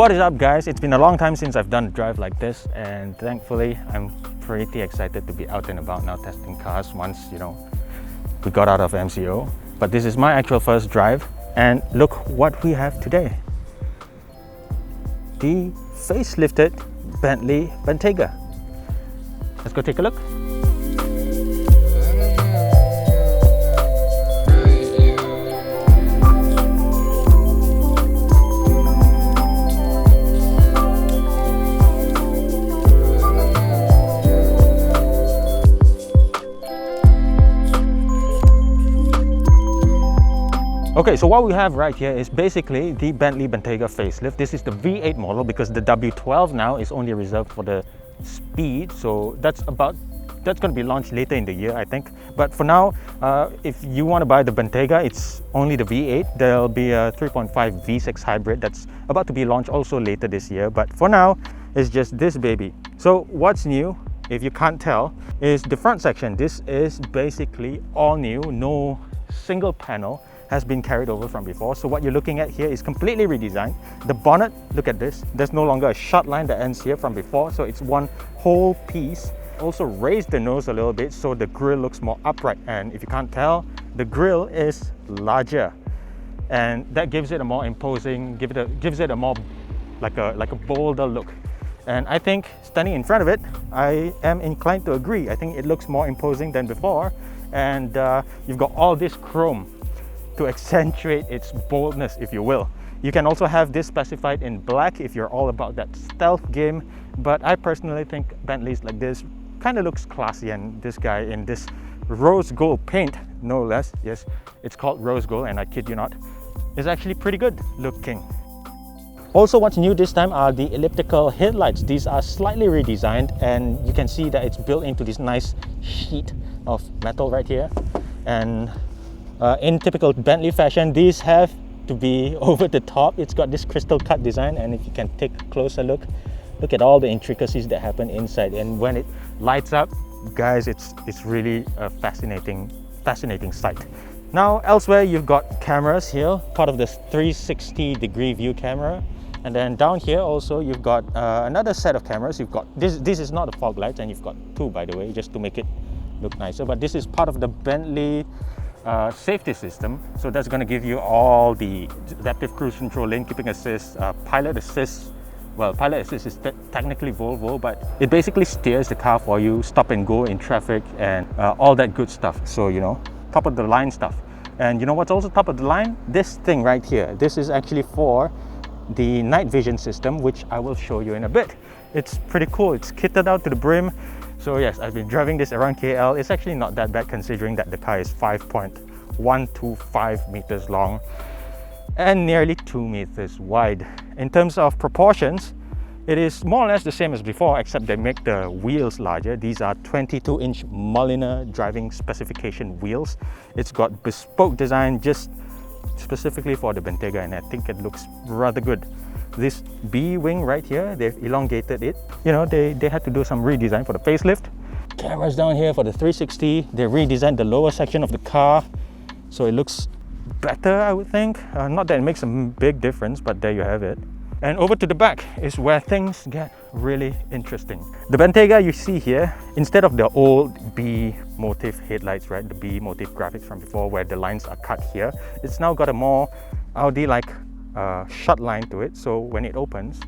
What is up, guys? It's been a long time since I've done a drive like this, and thankfully I'm pretty excited to be out and about now testing cars once, we got out of MCO. But this is my actual first drive, and look what we have today. The facelifted Bentley Bentayga. Let's go take a look. Okay, so what we have right here is basically the Bentley Bentayga facelift. This is the V8 model because the W12 now is only reserved for the Speed, so that's going to be launched later in the year, I think. But for now, if you want to buy the Bentayga, it's only the V8. There'll be a 3.5 V6 hybrid that's about to be launched also later this year, but for now it's just this baby. So what's new, if you can't tell, is the front section. This is basically all new, no single panel has been carried over from before. So what you're looking at here is completely redesigned. The bonnet, look at this, there's no longer a short line that ends here from before, so it's one whole piece. Also raised the nose a little bit so the grille looks more upright, and if you can't tell, the grille is larger, and that gives it a more imposing, gives it a more like a bolder look. And I think standing in front of it, I am inclined to agree. I think it looks more imposing than before, and you've got all this chrome to accentuate its boldness, if you will. You can also have this specified in black if you're all about that stealth game, but I personally think Bentleys like this kind of looks classy, and this guy in this rose gold paint, no less, yes, it's called rose gold, and I kid you not, is actually pretty good looking. Also, what's new this time are the elliptical headlights. These are slightly redesigned, and you can see that it's built into this nice sheet of metal right here. And in typical Bentley fashion, these have to be over the top. It's got this crystal cut design, and if you can take a closer look at all the intricacies that happen inside. And when it lights up, guys, it's really a fascinating sight. Now elsewhere, you've got cameras here, part of the 360-degree view camera. And then down here also you've got another set of cameras. You've got this is not a fog light, and you've got two, by the way, just to make it look nicer. But this is part of the Bentley safety system, so that's going to give you all the adaptive cruise control, lane keeping assist, pilot assist. Well, pilot assist is technically Volvo, but it basically steers the car for you, stop and go in traffic, and all that good stuff. So top of the line stuff. And what's also top of the line? This thing right here. This is actually for the night vision system, which I will show you in a bit. It's pretty cool. It's kitted out to the brim. So yes, I've been driving this around KL. It's actually not that bad considering that the car is 5.125 meters long and nearly 2 meters wide. In terms of proportions, it is more or less the same as before, except they make the wheels larger. These are 22-inch Mulliner driving specification wheels. It's got bespoke design just specifically for the Bentayga, and I think it looks rather good. This B wing right here, they've elongated it. They had to do some redesign for the facelift. Cameras down here for the 360. They redesigned the lower section of the car, so it looks better, I would think. Not that it makes a big difference, but there you have it. And over to the back is where things get really interesting. The Bentayga you see here, instead of the old B motif headlights, right, the B motif graphics from before where the lines are cut here, it's now got a more Audi-like shut line to it. So when it opens,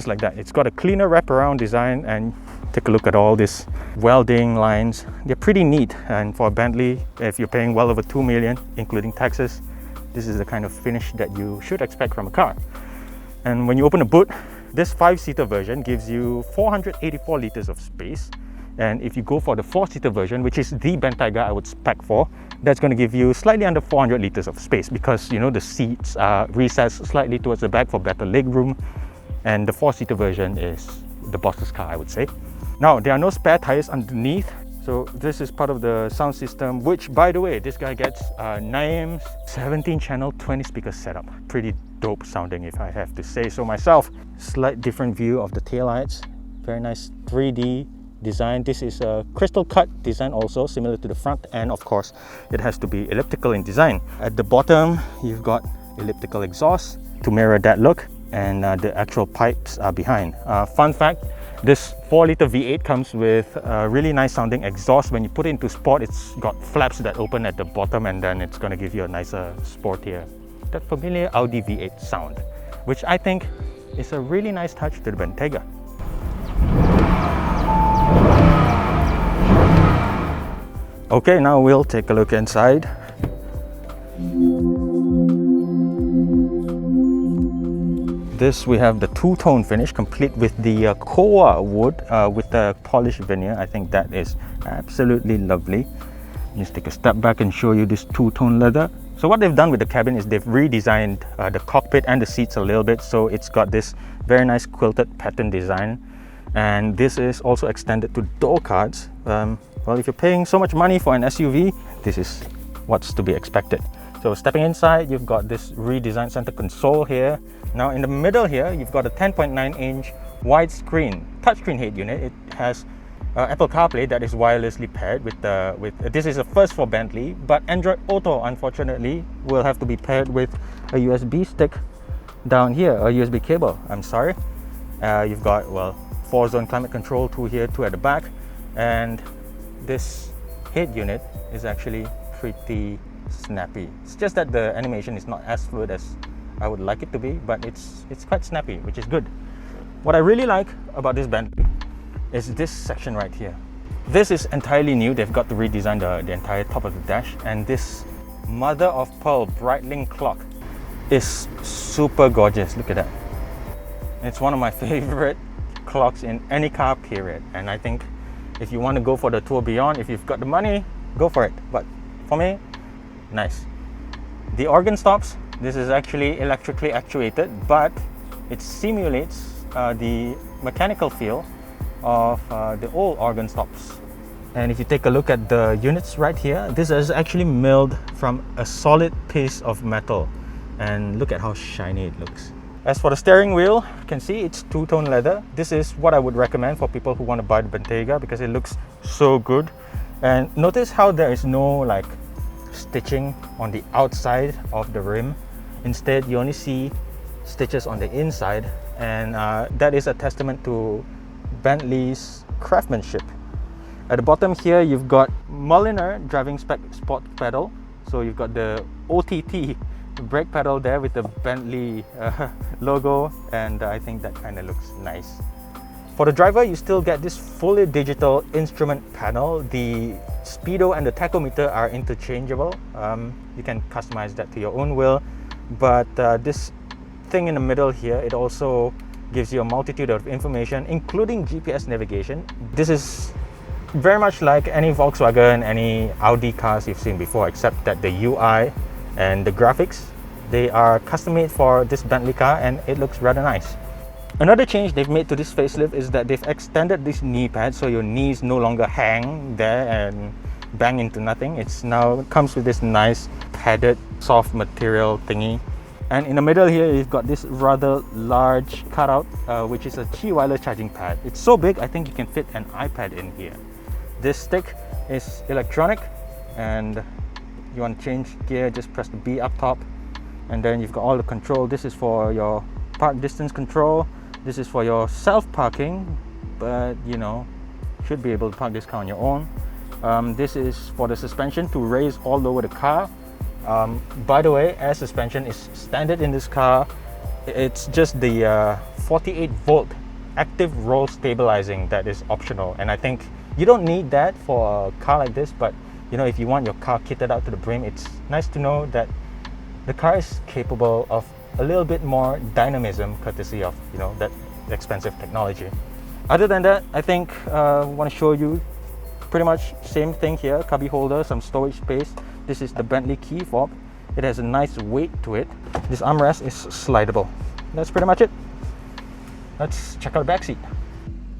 like that. It's got a cleaner wraparound design, and take a look at all these welding lines. They're pretty neat, and for a Bentley, if you're paying well over 2 million, including taxes, this is the kind of finish that you should expect from a car. And when you open the boot, this 5-seater version gives you 484 liters of space. And if you go for the 4-seater version, which is the Bentayga I would spec for, that's going to give you slightly under 400 liters of space because the seats are recessed slightly towards the back for better leg room. And the 4-seater version is the boss's car, I would say. Now, there are no spare tires underneath. So this is part of the sound system, which, by the way, this guy gets Naim's 17-channel 20-speaker setup. Pretty dope sounding, if I have to say so myself. Slight different view of the taillights. Very nice 3D design. This is a crystal cut design also, similar to the front, and of course, it has to be elliptical in design. At the bottom, you've got elliptical exhaust to mirror that look. and the actual pipes are behind. Fun fact, this 4-liter V8 comes with a really nice sounding exhaust. When you put it into sport, it's got flaps that open at the bottom, and then it's going to give you a nicer, sportier, that familiar Audi V8 sound, which I think is a really nice touch to the Bentayga. Okay, now we'll take a look inside. This, we have the two-tone finish complete with the koa wood with the polished veneer. I think that is absolutely lovely. Just take a step back and show you this two-tone leather. So what they've done with the cabin is they've redesigned the cockpit and the seats a little bit, so it's got this very nice quilted pattern design. And this is also extended to door cards. Well, if you're paying so much money for an SUV, this is what's to be expected. So stepping inside, you've got this redesigned center console here. Now in the middle here, you've got a 10.9-inch widescreen touchscreen head unit. It has Apple CarPlay that is wirelessly paired with this is a first for Bentley, but Android Auto unfortunately will have to be paired with a USB stick down here, a USB cable. I'm sorry. You've got, well, 4-zone climate control, 2 here, 2 at the back, and this head unit is actually pretty snappy. It's just that the animation is not as fluid as I would like it to be, but it's quite snappy, which is good. What I really like about this Bentley is this section right here. This is entirely new. They've got to redesign the entire top of the dash, and this mother of pearl Breitling clock is super gorgeous. Look at that. It's one of my favorite clocks in any car, period. And I think if you want to go for the tour beyond, if you've got the money, go for it. But for me, nice. The organ stops, this is actually electrically actuated, but it simulates the mechanical feel of the old organ stops. And if you take a look at the units right here, this is actually milled from a solid piece of metal. And look at how shiny it looks. As for the steering wheel, you can see it's two-tone leather. This is what I would recommend for people who want to buy the Bentayga because it looks so good. And notice how there is no like stitching on the outside of the rim. Instead, you only see stitches on the inside, and that is a testament to Bentley's craftsmanship. At the bottom here, you've got Mulliner driving spec sport pedal. So you've got the OTT brake pedal there with the Bentley logo, and I think that kind of looks nice. For the driver, you still get this fully digital instrument panel. The speedo and the tachometer are interchangeable. You can customize that to your own will, but this thing in the middle here, it also gives you a multitude of information, including GPS navigation. This is very much like any Volkswagen, any Audi cars you've seen before, except that the UI and the graphics, they are custom made for this Bentley car, and it looks rather nice. Another change they've made to this facelift is that they've extended this knee pad, so your knees no longer hang there and bang into nothing. It's now comes with this nice padded soft material thingy. And in the middle here, you've got this rather large cutout, which is a Qi wireless charging pad. It's so big, I think you can fit an iPad in here. This stick is electronic, and you want to change gear, just press the B up top, and then you've got all the control. This is for your park distance control. This is for your self-parking, but you know, should be able to park this car on your own. This is for the suspension to raise all over the car. By the way, air suspension is standard in this car. It's just the 48 volt active roll stabilizing that is optional, and I think you don't need that for a car like this, but you know, if you want your car kitted out to the brim, it's nice to know that the car is capable of a little bit more dynamism courtesy of, you know, that expensive technology. Other than that, I think I want to show you pretty much same thing here. Cubby holder, some storage space. This is the Bentley key fob. It has a nice weight to it. This armrest is slidable. That's pretty much it. Let's check out the back seat.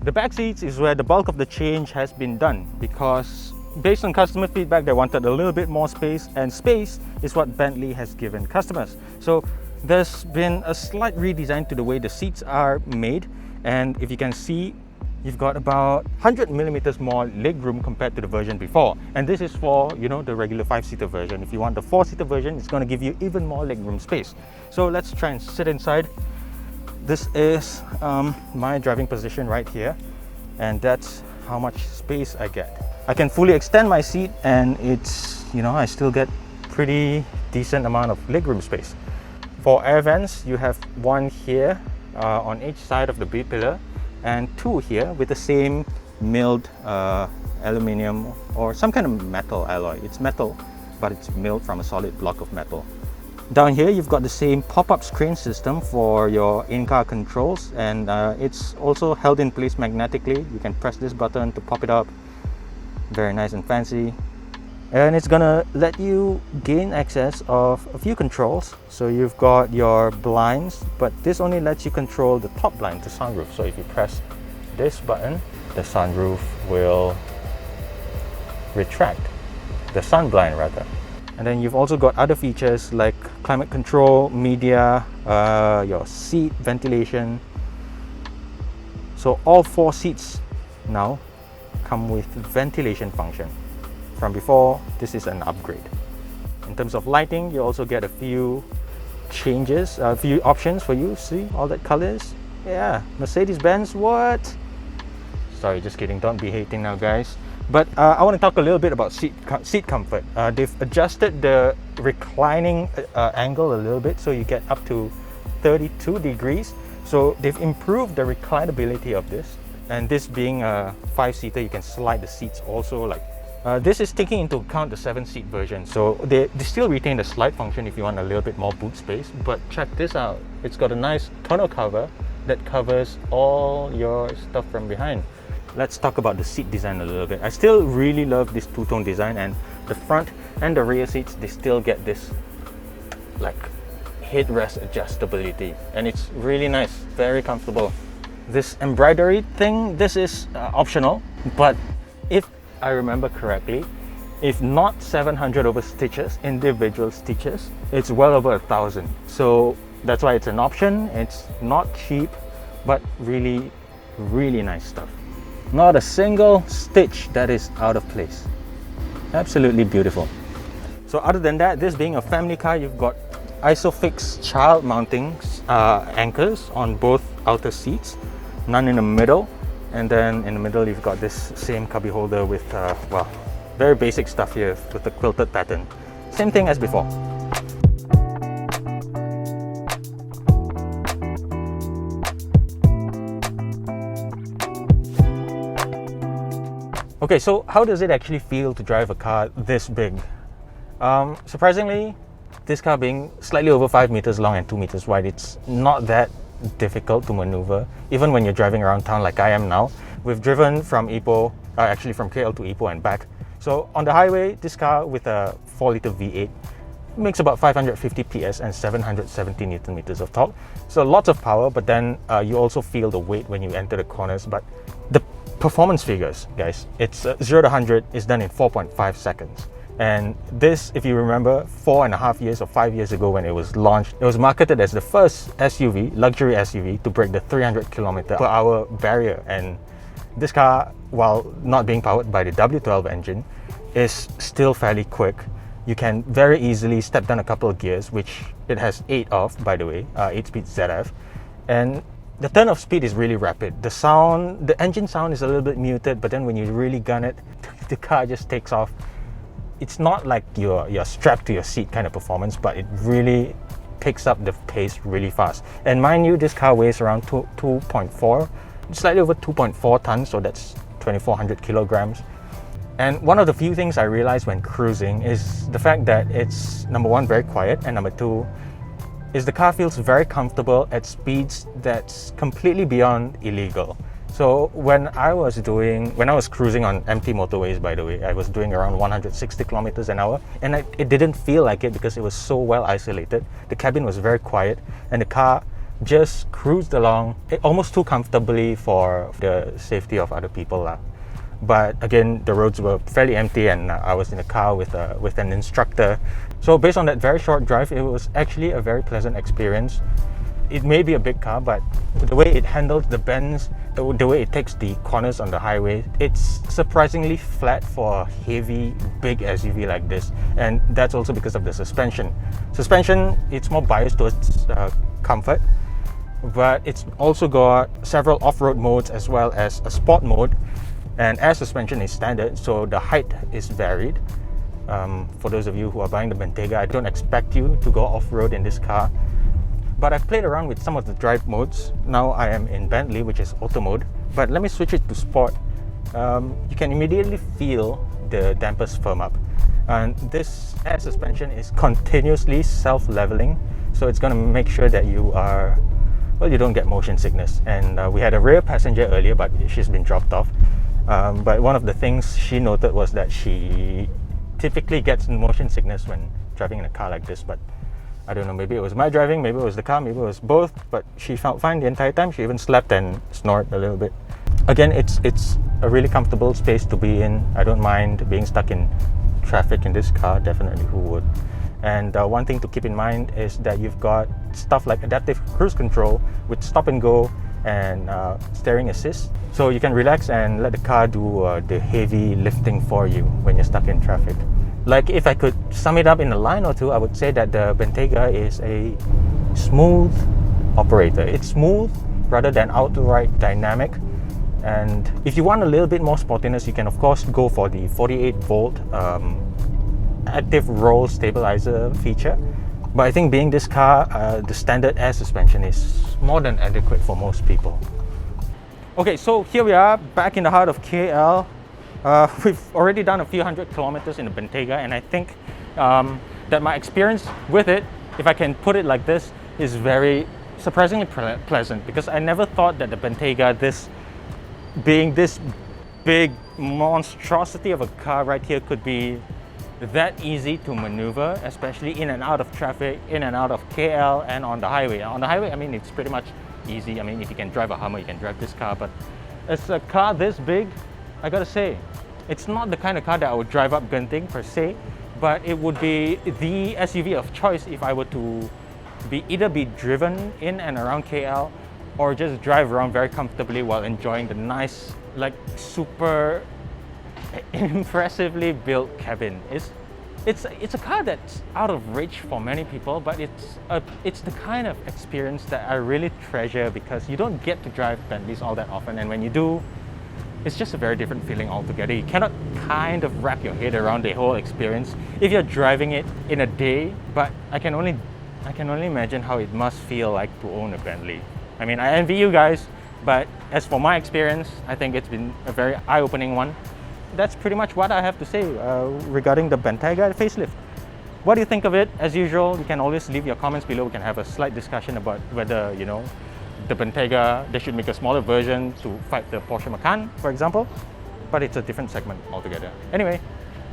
The back seats is where the bulk of the change has been done, because based on customer feedback, they wanted a little bit more space, and space is what Bentley has given customers. So there's been a slight redesign to the way the seats are made, and if you can see, you've got about 100 millimeters more leg room compared to the version before. And this is for, you know, the regular 5-seater version. If you want the 4-seater version, it's going to give you even more leg room space. So let's try and sit inside. this is my driving position right here, and that's how much space I get. I can fully extend my seat, and it's, you know, I still get pretty decent amount of legroom space. For air vents, you have one here on each side of the B pillar, and two here with the same milled aluminium or some kind of metal alloy. It's metal, but it's milled from a solid block of metal. Down here, you've got the same pop-up screen system for your in-car controls, and it's also held in place magnetically. You can press this button to pop it up. Very nice and fancy. And it's gonna let you gain access of a few controls. So you've got your blinds, but this only lets you control the top blind, the sunroof. So if you press this button, the sunroof will retract, the sun blind rather. And then you've also got other features like climate control, media, your seat ventilation. So all 4 seats now come with ventilation function. From before, this is an upgrade. In terms of lighting, you also get a few changes, a few options for you. See all that colors? Yeah, Mercedes-Benz, what? Sorry, just kidding, don't be hating now, guys. But I want to talk a little bit about seat comfort. They've adjusted the reclining angle a little bit, so you get up to 32 degrees. So they've improved the reclinability of this. And this being a 5-seater, you can slide the seats also. Like this is taking into account the 7-seat version. So they still retain the slide function if you want a little bit more boot space. But check this out. It's got a nice tonneau cover that covers all your stuff from behind. Let's talk about the seat design a little bit. I still really love this two-tone design, and the front and the rear seats, they still get this like headrest adjustability, and it's really nice, very comfortable. This embroidery thing, this is optional, but if I remember correctly, if not 700 over stitches, individual stitches, it's well over 1,000. So that's why it's an option. It's not cheap, but really, really nice stuff. Not a single stitch that is out of place. Absolutely beautiful. So other than that, this being a family car, you've got ISOFIX child mounting anchors on both outer seats, none in the middle, and then in the middle you've got this same cubby holder with well, very basic stuff here with the quilted pattern. Same thing as before. Okay, so how does it actually feel to drive a car this big? Surprisingly, this car being slightly over 5 meters long and 2 meters wide, it's not that difficult to maneuver, even when you're driving around town like I am now. We've driven from Ipoh, actually from KL to Ipoh and back. So on the highway, this car with a 4-liter V8 makes about 550 PS and 770 Newton meters of torque. So lots of power, but then you also feel the weight when you enter the corners. But the performance figures, guys, it's 0 to 100 is done in 4.5 seconds. And this, if you remember, 4.5 years or 5 years ago when it was launched, it was marketed as the first SUV, luxury SUV, to break the 300 km per hour barrier. And this car, while not being powered by the W12 engine, is still fairly quick. You can very easily step down a couple of gears, which it has 8 of, by the way, 8-speed ZF. And the turn of speed is really rapid. The sound, the engine sound is a little bit muted, but then when you really gun it, the car just takes off. It's not like you're strapped to your seat kind of performance, but it really picks up the pace really fast. And mind you, this car weighs around 2.4, slightly over 2.4 tons, so that's 2,400 kilograms. And one of the few things I realized when cruising is the fact that it's, number one, very quiet, and number two, is the car feels very comfortable at speeds that's completely beyond illegal. So when I was cruising on empty motorways, by the way, I was doing around 160 kilometers an hour, and it didn't feel like it because it was so well isolated. The cabin was very quiet, and the car just cruised along almost too comfortably for the safety of other people. But again, the roads were fairly empty, and I was in a car with an instructor. So based on that very short drive, it was actually a very pleasant experience. It may be a big car, but the way it handles the bends, the way it takes the corners on the highway, it's surprisingly flat for a heavy, big SUV like this. And that's also because of the suspension. Suspension, it's more biased towards comfort. but it's also got several off-road modes as well as a sport mode, and air suspension is standard, so the height is varied. For those of you who are buying the Bentayga, I don't expect you to go off-road in this car, but I've played around with some of the drive modes. Now I am in Bentley, which is auto mode, but let me switch it to sport. You can immediately feel the dampers firm up, and this air suspension is continuously self-leveling, so it's going to make sure that you don't get motion sickness. And we had a rear passenger earlier, but she's been dropped off. But one of the things she noted was that she typically gets motion sickness when driving in a car like this, but I don't know, maybe it was my driving, maybe it was the car, maybe it was both, but she felt fine the entire time. She even slept and snored a little bit. Again, it's a really comfortable space to be in. I don't mind being stuck in traffic in this car, definitely, who would? And one thing to keep in mind is that you've got stuff like adaptive cruise control with stop and go and steering assist, so you can relax and let the car do the heavy lifting for you when you're stuck in traffic. Like, if I could sum it up in a line or two, I would say that the Bentayga is a smooth operator. It's smooth rather than outright dynamic. And if you want a little bit more sportiness, you can of course go for the 48-volt active roll stabilizer feature. But I think being this car, the standard air suspension is more than adequate for most people. Okay, so here we are back in the heart of KL. We've already done a few hundred kilometers in the Bentayga, and I think that my experience with it, if I can put it like this, is very surprisingly pleasant, because I never thought that the Bentayga, being this big monstrosity of a car right here, could be that easy to maneuver, especially in and out of traffic, in and out of KL and on the highway. On the highway, I mean, it's pretty much easy. I mean, if you can drive a Hummer, you can drive this car, but it's a car this big, I gotta say, it's not the kind of car that I would drive up Genting per se, but it would be the SUV of choice if I were to either be driven in and around KL or just drive around very comfortably while enjoying the nice, like, super impressively built cabin. It's a car that's out of reach for many people, but it's the kind of experience that I really treasure, because you don't get to drive Bentleys all that often, and when you do, it's just a very different feeling altogether. You cannot kind of wrap your head around the whole experience if you're driving it in a day, but I can only imagine how it must feel like to own a Bentley. I mean, I envy you guys, but as for my experience, I think it's been a very eye-opening one. That's pretty much what I have to say regarding the Bentayga facelift. What do you think of it? As usual, you can always leave your comments below. We can have a slight discussion about whether, you know, the Bentayga, they should make a smaller version to fight the Porsche Macan, for example, but it's a different segment altogether. Anyway,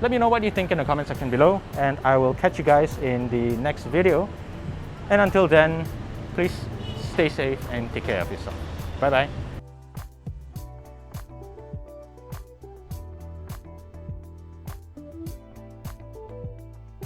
let me know what you think in the comment section below, and I will catch you guys in the next video. And until then, please stay safe and take care of yourself. Bye bye.